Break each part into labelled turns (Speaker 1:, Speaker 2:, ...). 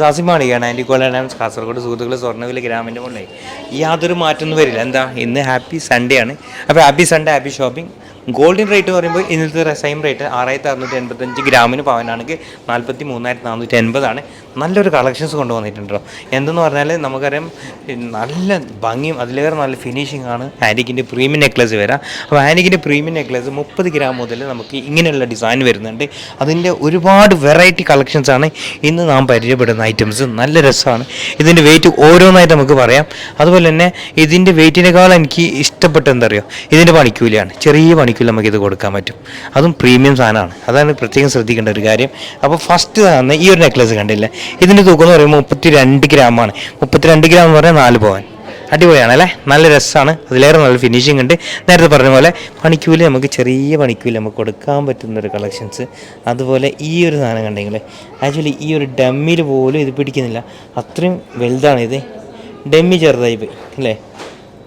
Speaker 1: സാസിമാണിയാണ് ആൻറ്റിക്കോള dams Kasaragod സുഹൃത്തുക്കൾ സ്വർണ്ണവില ഗ്രാമിൻ്റെ മുകളിലായി യാതൊരു മാറ്റമൊന്നും വരില്ല. എന്താ ഇന്ന് ഹാപ്പി സൺഡേ ആണ്. അപ്പോൾ happy Sunday, happy shopping. Goldin rate പറയുമ്പോൾ ഇന്നത്തെ സെയിം റേറ്റ് 6685 ഗ്രാമിന് പവനാണെങ്കിൽ 43,480 നല്ലൊരു കളക്ഷൻസ് കൊണ്ടുവന്നിട്ടുണ്ടോ. എന്തെന്ന് പറഞ്ഞാൽ നമുക്കറിയാം നല്ല ഭംഗിയും അതിലേറെ നല്ല ഫിനിഷിംഗ് ആണ് ആൻറ്റിക്കിൻ്റെ പ്രീമിയം നെക്ലസ് വരാം. അപ്പോൾ ആൻറ്റിക്കിൻ്റെ പ്രീമിയം നെക്ലസ് 30 ഗ്രാം മുതൽ നമുക്ക് ഇങ്ങനെയുള്ള ഡിസൈൻ വരുന്നുണ്ട്. അതിൻ്റെ ഒരുപാട് വെറൈറ്റി കളക്ഷൻസാണ് ഇന്ന് നാം പരിചയപ്പെടുന്ന ഐറ്റംസ്. നല്ല രസമാണ്. ഇതിൻ്റെ വെയിറ്റ് ഓരോന്നായിട്ട് നമുക്ക് പറയാം. അതുപോലെ തന്നെ ഇതിൻ്റെ വെയിറ്റിനേക്കാൾ എനിക്ക് ഇഷ്ടപ്പെട്ട എന്താ പറയുക, ഇതിൻ്റെ പണിക്കൂലിയാണ്. ചെറിയ പണിക്കൂലി നമുക്കിത് കൊടുക്കാൻ പറ്റും. അതും പ്രീമിയം സാധനമാണ്. അതാണ് പ്രത്യേകം ശ്രദ്ധിക്കേണ്ട ഒരു കാര്യം. അപ്പോൾ ഫസ്റ്റ് തന്നെ ഈ ഒരു നെക്ലസ് കണ്ടില്ലേ, ഇതിൻ്റെ തൂക്കം എന്ന് പറയുമ്പോൾ 32 ഗ്രാമാണ്. 32 ഗ്രാം എന്ന് പറഞ്ഞാൽ 4 പവൻ. അടിപൊളിയാണ് അല്ലേ, നല്ല രസമാണ്. അതിലേറെ നല്ല ഫിനിഷിംഗ് ഉണ്ട്. നേരത്തെ പറഞ്ഞ പോലെ പണിക്കൂലി നമുക്ക് ചെറിയ പണിക്കൂലി നമുക്ക് കൊടുക്കാൻ പറ്റുന്നൊരു കളക്ഷൻസ്. അതുപോലെ ഈ ഒരു സാധനം കണ്ടെങ്കിൽ ആക്ച്വലി ഈ ഒരു ഡമ്മിൽ പോലും ഇത് പിടിക്കുന്നില്ല, അത്രയും വലുതാണ് ഇത്. ഡമ്മി ചെറുതായി പോയി അല്ലേ,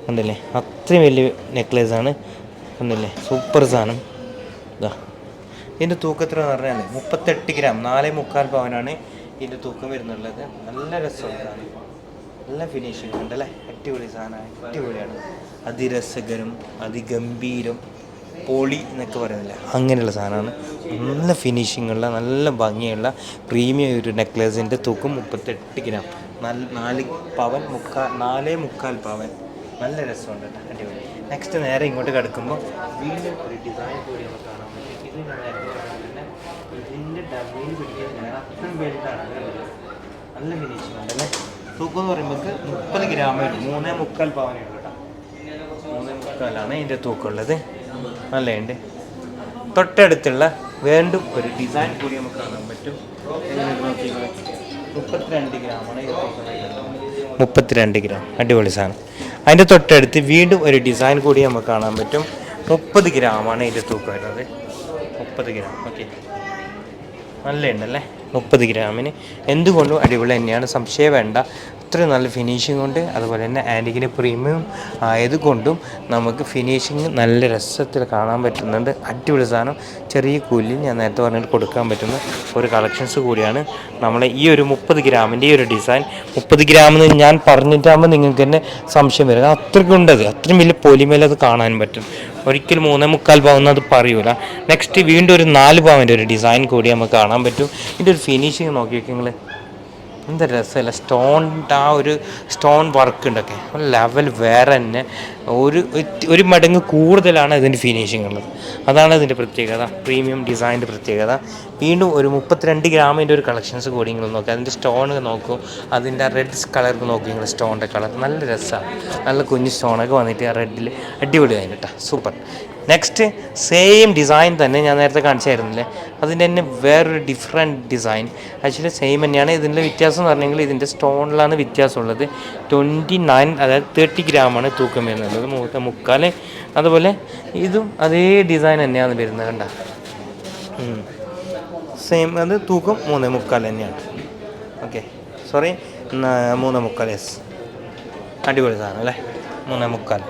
Speaker 1: കണ്ടല്ലേ, അത്രയും വലിയ നെക്ലേസാണ്. കണ്ടില്ലേ, സൂപ്പർ സാധനം. ഇതാ ഇതിൻ്റെ തൂക്കത്തിൽ എന്ന് പറഞ്ഞാൽ 38 ഗ്രാം 4.25 പവനാണ് ഇതിൻ്റെ തൂക്കം വരുന്നുള്ളത്. നല്ല രസമാണ്, നല്ല ഫിനിഷിംഗ് ഉണ്ടല്ലേ, അടിപൊളി സാധനമാണ്, അടിപൊളിയാണ്. അതിരസകരം, അതിഗംഭീരം, പൊളി എന്നൊക്കെ പറയുന്നില്ല, അങ്ങനെയുള്ള സാധനമാണ്. നല്ല ഫിനിഷിംഗ് ഉള്ള നല്ല ഭംഗിയുള്ള പ്രീമിയം ഒരു നെക്ലേസിൻ്റെ തൂക്കം 38 ഗ്രാം 4 പവൻ 4.25 പവൻ. നല്ല രസമുണ്ട്, അടിപൊളി. നെക്സ്റ്റ് നേരെ ഇങ്ങോട്ട് കിടക്കുമ്പോൾ വീണ്ടും ഒരു ഡിസൈൻ കൂടി നമുക്ക് കാണാൻ പറ്റും. ഇത് ഞാൻ നേരത്തെ പറഞ്ഞാൽ തന്നെ ഇതിൻ്റെ ഡബിൾ പിടിക്കുന്നത് അത്രയും വലുതാണ്, നല്ല ഫിനിഷിംഗ് ഉണ്ടല്ലേ. തൂക്കം എന്ന് പറയുമ്പോൾ 30 ഗ്രാമേ ഉള്ളൂ, 3.25 പവനേ ഉള്ളൂ കേട്ടോ. 3.25 ഇതിൻ്റെ തൂക്കമുള്ളത്. നല്ലതുണ്ട്. തൊട്ടടുത്തുള്ള വീണ്ടും ഒരു ഡിസൈൻ കൂടി നമുക്ക് കാണാൻ പറ്റും. 32 ഗ്രാമാണ് 32 ഗ്രാം, അടിപൊളി സാധനം. അതിൻ്റെ തൊട്ടടുത്ത് വീണ്ടും ഒരു ഡിസൈൻ കൂടി നമുക്ക് കാണാൻ പറ്റും. 30 ഗ്രാമാണ് ഇതിൻ്റെ തൂക്കം വരുന്നത്. 30 ഗ്രാം. ഓക്കെ, നല്ല ഉണ്ടല്ലേ. 30 ഗ്രാമിന് എന്തുകൊണ്ടും അടിപൊളി തന്നെയാണ്, സംശയം വേണ്ട. അത്രയും നല്ല ഫിനിഷിംഗ് ഉണ്ട്. അതുപോലെ തന്നെ ആൻറ്റിക്കിൻ്റെ പ്രീമിയം ആയതുകൊണ്ടും നമുക്ക് ഫിനിഷിങ് നല്ല രസത്തിൽ കാണാൻ പറ്റുന്നുണ്ട്. അടിപൊളി സാധനം. ചെറിയ കൂലി ഞാൻ നേരത്തെ പറഞ്ഞിട്ട് കൊടുക്കാൻ പറ്റുന്ന ഒരു കളക്ഷൻസ് കൂടിയാണ് നമ്മളെ ഈ ഒരു 30 ഗ്രാമിൻ്റെ ഈ ഒരു ഡിസൈൻ. 30 ഗ്രാമെന്ന് ഞാൻ പറഞ്ഞിട്ടാകുമ്പോൾ നിങ്ങൾക്ക് തന്നെ സംശയം വരും, അത്രയ്ക്കുണ്ടത്, അത്രയും വലിയ പൊലിമേൽ അത് കാണാൻ പറ്റും. ഒരിക്കലും 3.25 പവൻ അത് പറയൂല. നെക്സ്റ്റ് വീണ്ടും ഒരു 4 പവൻ്റെ ഒരു ഡിസൈൻ കൂടി നമുക്ക് കാണാൻ പറ്റും. ഇതിൻ്റെ ഒരു ഫിനിഷിങ് നോക്കി നിങ്ങൾ, എന്ത് രസമല്ല. സ്റ്റോണിൻ്റെ ആ ഒരു സ്റ്റോൺ വർക്ക് ഉണ്ടൊക്കെ ലെവൽ വേറെ തന്നെ, ഒരു മടങ്ങ് കൂടുതലാണ് ഇതിൻ്റെ ഫിനിഷിംഗ് ഉള്ളത്. അതാണ് ഇതിൻ്റെ പ്രത്യേകത, പ്രീമിയം ഡിസൈൻ്റെ പ്രത്യേകത. വീണ്ടും ഒരു 32 ഗ്രാമിൻ്റെ ഒരു കളക്ഷൻസ് കൂടി നിങ്ങൾ നോക്കുക. അതിൻ്റെ സ്റ്റോൺ നോക്കൂ, അതിൻ്റെ റെഡ് കളർ നോക്കി നിങ്ങൾ, സ്റ്റോണിൻ്റെ കളർ നല്ല രസമാണ്. നല്ല കുഞ്ഞ് സ്റ്റോണൊക്കെ വന്നിട്ട് ആ റെഡിൽ അടിപൊളിയായി കേട്ടോ, സൂപ്പർ. നെക്സ്റ്റ് സെയിം ഡിസൈൻ തന്നെ ഞാൻ നേരത്തെ കാണിച്ചായിരുന്നില്ലേ, അതിൻ്റെ തന്നെ വേറൊരു ഡിഫറെൻറ്റ് ഡിസൈൻ. ആക്ച്വലി സെയിം തന്നെയാണ്. ഇതിൻ്റെ വ്യത്യാസം എന്ന് പറഞ്ഞെങ്കിൽ ഇതിൻ്റെ സ്റ്റോണിലാണ് വ്യത്യാസമുള്ളത്. 29 അതായത് 30 ഗ്രാമാണ് തൂക്കം വരുന്നത്, 3.25. അതുപോലെ ഇതും അതേ ഡിസൈൻ തന്നെയാണ് വരുന്നത്, കണ്ട സെയിം. അത് തൂക്കം 3.25 തന്നെയാണ്. Okay, sorry 3.25. യെസ്, അടിപൊളി സാധനം അല്ലേ, 3.25.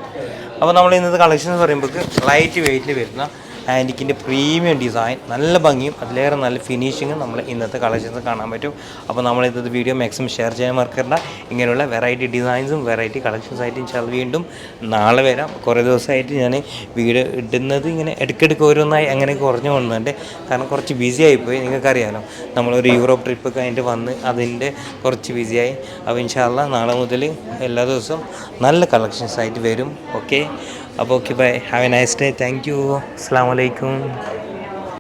Speaker 1: അപ്പോൾ നമ്മൾ ഇന്നത്തെ കളക്ഷൻ എന്ന് പറയുമ്പോൾ ലൈറ്റ് വെയിറ്റിൽ വരുന്ന ആൻറ്റിക്കിൻ്റെ പ്രീമിയം ഡിസൈൻ, നല്ല ഭംഗിയും അതിലേറെ നല്ല ഫിനിഷിങ്ങും നമ്മൾ ഇന്നത്തെ കളക്ഷൻസ് കാണാൻ പറ്റും. അപ്പോൾ നമ്മൾ ഇന്നത്തെ വീഡിയോ മാക്സിമം ഷെയർ ചെയ്യാൻ മറക്കണ്ട. ഇങ്ങനെയുള്ള വെറൈറ്റി ഡിസൈൻസും വെറൈറ്റി കളക്ഷൻസായിട്ട് ഇൻഷാ അല്ലാഹ് വീണ്ടും നാളെ വരാം. കുറേ ദിവസമായിട്ട് ഞാൻ വീഡിയോ ഇടുന്നത് ഇങ്ങനെ ഇടയ്ക്കിടയ്ക്ക് ഓരോന്നായി അങ്ങനെ കുറഞ്ഞു പോകുന്നുണ്ട്, കാരണം കുറച്ച് ബിസി ആയിപ്പോയി. നിങ്ങൾക്കറിയാമല്ലോ, നമ്മളൊരു യൂറോപ്പ് ട്രിപ്പ് കഴിഞ്ഞിട്ട് വന്ന് അതിൻ്റെ കുറച്ച് ബിസിയായി. അപ്പോൾ ഇൻഷാ അല്ലാഹ് നാളെ മുതൽ എല്ലാ ദിവസവും നല്ല കളക്ഷൻസായിട്ട് വരും. ഓക്കെ, അപ്പോൾ okay, bye, have a nice day, thank you, അസ്സലാമു അലൈക്കും.